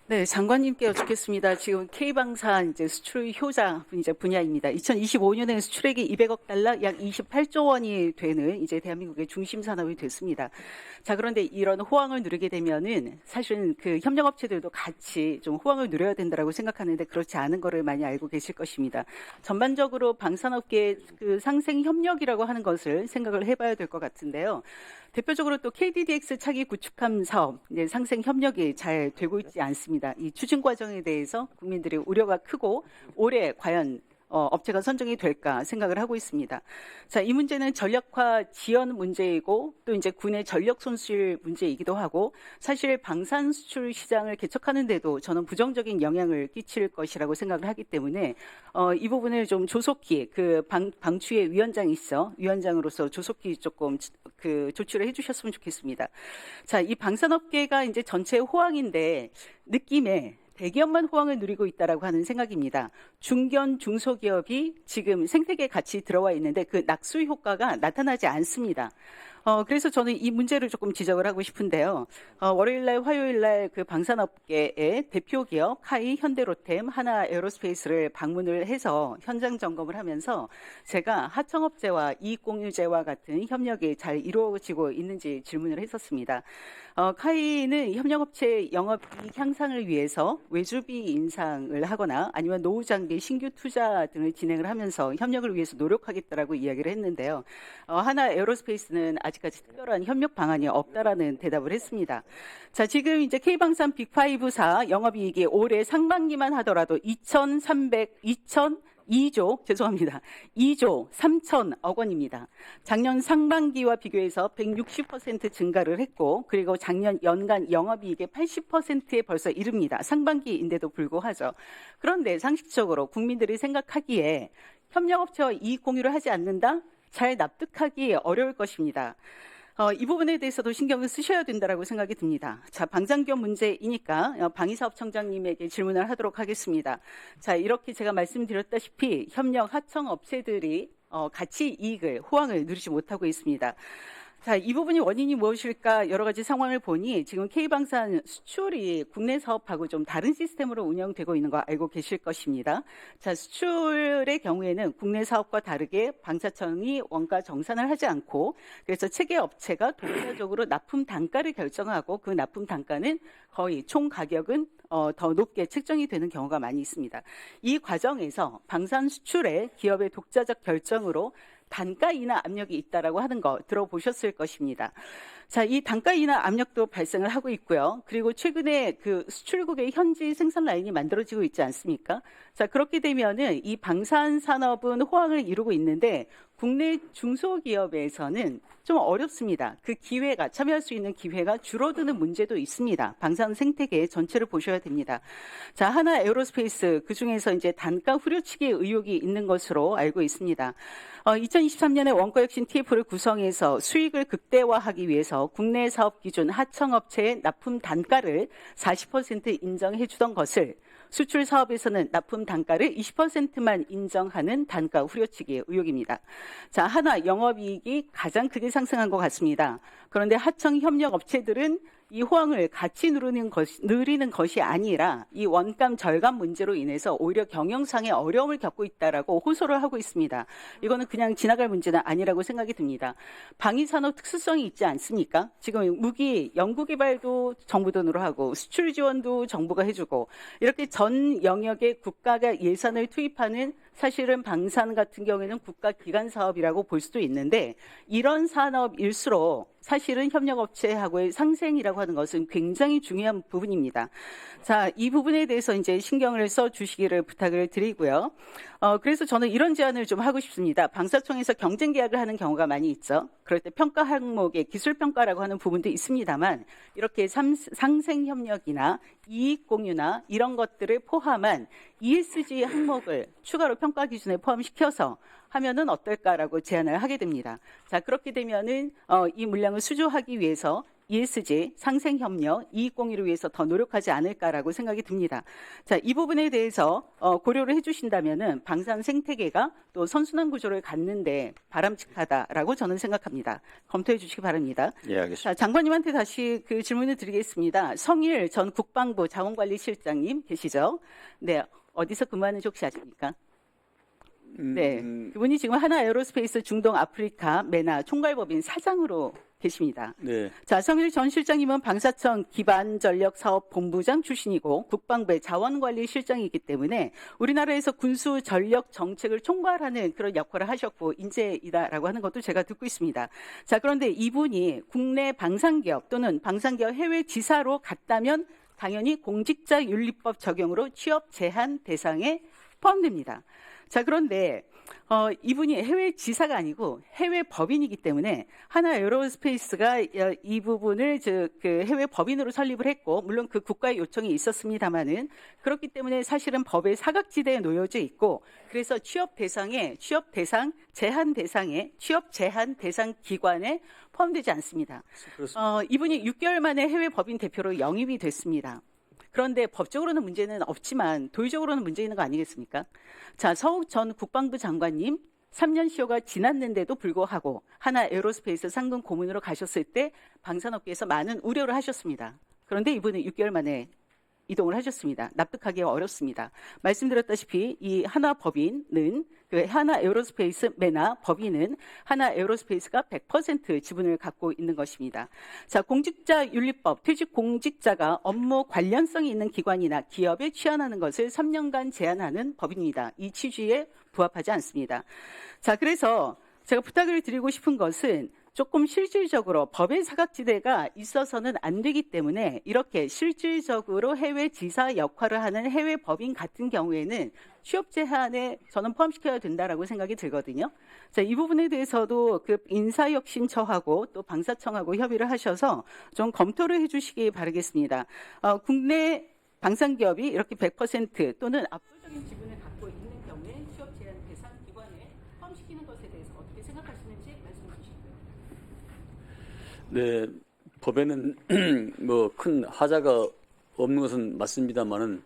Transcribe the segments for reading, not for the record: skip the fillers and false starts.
네, 장관님께 여쭙겠습니다. 지금 K방사 이제 수출 효자 이제 분야입니다. 2025년에 수출액이 200억 달러, 약 28조 원이 되는 이제 대한민국의 중심 산업이 됐습니다. 자, 그런데 이런 호황을 누리게 되면은 사실은 그 협력업체들도 같이 좀 호황을 누려야 된다라고 생각하는데 그렇지 않은 거를 많이 알고 계실 것입니다. 전반적으로 방산업계의 그 상생 협력이라고 하는 것을 생각을 해봐야 될 것 같은데요. 대표적으로 또 KDDX 차기 구축함 사업, 상생 협력이 잘 되고 있지 않습니다. 이 추진 과정에 대해서 국민들의 우려가 크고 올해 과연 업체가 선정이 될까 생각을 하고 있습니다. 자, 이 문제는 전력화 지연 문제이고 또 이제 군의 전력 손실 문제이기도 하고 사실 방산 수출 시장을 개척하는데도 저는 부정적인 영향을 끼칠 것이라고 생각을 하기 때문에 이 부분을 좀 조속히 그 방추의 위원장이시죠. 위원장으로서 조속히 조금 그 조치를 해주셨으면 좋겠습니다. 자, 이 방산업계가 이제 전체 호황인데 느낌에 대기업만 호황을 누리고 있다라고 하는 생각입니다. 중견 중소기업이 지금 생태계에 같이 들어와 있는데 그 낙수 효과가 나타나지 않습니다. 그래서 저는 이 문제를 조금 지적을 하고 싶은데요. 월요일날, 화요일날 그 방산업계의 대표 기업 카이, 현대로템, 하나에어로스페이스를 방문을 해서 현장 점검을 하면서 제가 하청업체와 이익공유제와 같은 협력이 잘 이루어지고 있는지 질문을 했었습니다. 카이는 협력업체 영업이익 향상을 위해서 외주비 인상을 하거나 아니면 노후장비 신규 투자 등을 진행을 하면서 협력을 위해서 노력하겠다라고 이야기를 했는데요. 하나에어로스페이스는 아직까지 특별한 협력 방안이 없다라는 대답을 했습니다. 자, 지금 이제 K방산 빅5사 영업이익이 올해 상반기만 하더라도 2조 3천억 원입니다. 작년 상반기와 비교해서 160% 증가를 했고 그리고 작년 연간 영업이익의 80%에 벌써 이릅니다. 상반기인데도 불구하죠. 그런데 상식적으로 국민들이 생각하기에 협력업체와 이익 공유를 하지 않는다? 잘 납득하기 어려울 것입니다. 이 부분에 대해서도 신경을 쓰셔야 된다고 생각이 듭니다. 자, 방산기업 문제이니까 방위사업청장님에게 질문을 하도록 하겠습니다. 자, 이렇게 제가 말씀드렸다시피 협력 하청업체들이 같이 이익을, 호황을 누리지 못하고 있습니다. 자, 이 부분이 원인이 무엇일까 여러 가지 상황을 보니 지금 K방산 수출이 국내 사업하고 좀 다른 시스템으로 운영되고 있는 거 알고 계실 것입니다. 자, 수출의 경우에는 국내 사업과 다르게 방사청이 원가 정산을 하지 않고 그래서 체계 업체가 독자적으로 납품 단가를 결정하고 그 납품 단가는 거의 총 가격은 더 높게 책정이 되는 경우가 많이 있습니다. 이 과정에서 방산 수출의 기업의 독자적 결정으로 단가 인하 압력이 있다라고 하는 거 들어보셨을 것입니다. 자, 이 단가 인하 압력도 발생을 하고 있고요. 그리고 최근에 그 수출국의 현지 생산 라인이 만들어지고 있지 않습니까? 자, 그렇게 되면은 이 방산 산업은 호황을 이루고 있는데 국내 중소기업에서는 좀 어렵습니다. 그 기회가, 참여할 수 있는 기회가 줄어드는 문제도 있습니다. 방산 생태계 전체를 보셔야 됩니다. 자, 하나에어로스페이스, 그 중에서 이제 단가 후려치기 의혹이 있는 것으로 알고 있습니다. 2023년에 원가혁신 TF를 구성해서 수익을 극대화하기 위해서 국내 사업 기준 하청업체의 납품 단가를 40% 인정해 주던 것을 수출 사업에서는 납품 단가를 20%만 인정하는 단가 후려치기 의혹입니다. 자, 하나 영업이익이 가장 크게 상승한 것 같습니다. 그런데 하청 협력 업체들은 이 호황을 같이 누리는 것이 아니라 이 원감 절감 문제로 인해서 오히려 경영상의 어려움을 겪고 있다라고 호소를 하고 있습니다. 이거는 그냥 지나갈 문제는 아니라고 생각이 듭니다. 방위산업 특수성이 있지 않습니까? 지금 무기 연구개발도 정부 돈으로 하고 수출 지원도 정부가 해주고 이렇게 전 영역에 국가가 예산을 투입하는 사실은 방산 같은 경우에는 국가기관 사업이라고 볼 수도 있는데 이런 산업일수록 사실은 협력업체하고의 상생이라고 하는 것은 굉장히 중요한 부분입니다. 자, 이 부분에 대해서 이제 신경을 써 주시기를 부탁을 드리고요. 그래서 저는 이런 제안을 좀 하고 싶습니다. 방사청에서 경쟁 계약을 하는 경우가 많이 있죠. 그럴 때 평가 항목에 기술 평가라고 하는 부분도 있습니다만 이렇게 상생 협력이나 이익 공유나 이런 것들을 포함한 ESG 항목을 추가로 평가 기준에 포함시켜서 하면은 어떨까라고 제안을 하게 됩니다. 자, 그렇게 되면은 이 물량을 수주하기 위해서 ESG, 상생협력, 이익공유를 위해서 더 노력하지 않을까라고 생각이 듭니다. 자, 이 부분에 대해서 고려를 해주신다면은 방산 생태계가 또 선순환 구조를 갖는데 바람직하다라고 저는 생각합니다. 검토해 주시기 바랍니다. 예, 알겠습니다. 자, 장관님한테 다시 그 질문을 드리겠습니다. 성일 전 국방부 자원관리실장님 계시죠? 네, 어디서 근무하는지 혹시 아십니까? 네, 그분이 지금 하나 에어로스페이스 중동 아프리카 메나 총괄법인 사장으로 계십니다. 네. 자, 성일 전 실장님은 방사청 기반전력사업본부장 출신이고 국방부의 자원관리실장이기 때문에 우리나라에서 군수 전력 정책을 총괄하는 그런 역할을 하셨고 인재이다라고 하는 것도 제가 듣고 있습니다. 자, 그런데 이분이 국내 방산기업 또는 방산기업 해외 지사로 갔다면 당연히 공직자윤리법 적용으로 취업 제한 대상에 포함됩니다. 자, 그런데 이분이 해외 지사가 아니고 해외 법인이기 때문에 하나 에어로스페이스가 이 부분을 그 해외 법인으로 설립을 했고 물론 그 국가의 요청이 있었습니다만은 그렇기 때문에 사실은 법의 사각지대에 놓여져 있고 그래서 취업 대상 제한 대상 기관에 포함되지 않습니다. 이분이 6개월 만에 해외 법인 대표로 영입이 됐습니다. 그런데 법적으로는 문제는 없지만 도의적으로는 문제 있는 거 아니겠습니까? 자, 서욱 전 국방부 장관님 3년 시효가 지났는데도 불구하고 하나 에어로스페이스 상근 고문으로 가셨을 때 방산업계에서 많은 우려를 하셨습니다. 그런데 이분은 6개월 만에 이동을 하셨습니다. 납득하기 어렵습니다. 말씀드렸다시피 이 하나 법인은 그 하나 에어로스페이스 메나 법인은 하나 에어로스페이스가 100% 지분을 갖고 있는 것입니다. 자, 공직자윤리법 퇴직 공직자가 업무 관련성이 있는 기관이나 기업에 취한하는 것을 3년간 제한하는 법입니다. 이 취지에 부합하지 않습니다. 자, 그래서 제가 부탁을 드리고 싶은 것은 조금 실질적으로 법의 사각지대가 있어서는 안 되기 때문에 이렇게 실질적으로 해외 지사 역할을 하는 해외 법인 같은 경우에는 취업 제한에 저는 포함시켜야 된다라고 생각이 들거든요. 자, 이 부분에 대해서도 그 인사혁신처하고 또 방사청하고 협의를 하셔서 좀 검토를 해주시기 바라겠습니다. 국내 방산기업이 이렇게 100% 또는 압도적인 지분을 갖고 있는 경우에 취업 제한 대상 기관에 포함시키는 것에 대해서 어떻게 생각하시는지 말씀해 주시고요. 네, 법에는 뭐 큰 하자가 없는 것은 맞습니다만은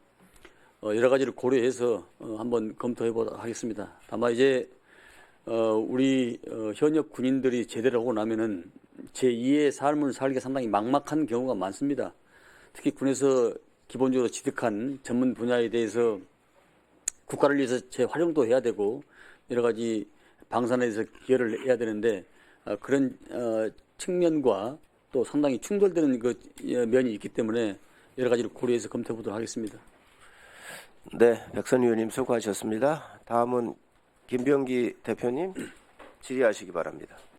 여러 가지를 고려해서 한번 검토해 보도록 하겠습니다. 다만 이제 우리 현역 군인들이 제대를 하고 나면은 제2의 삶을 살기가 상당히 막막한 경우가 많습니다. 특히 군에서 기본적으로 취득한 전문 분야에 대해서 국가를 위해서 재활용도 해야 되고 여러 가지 방산에 대해서 기여를 해야 되는데 그런 측면과 또 상당히 충돌되는 그 면이 있기 때문에 여러 가지를 고려해서 검토해 보도록 하겠습니다. 네, 백선 의원님 수고하셨습니다. 다음은 김병기 대표님 질의하시기 바랍니다.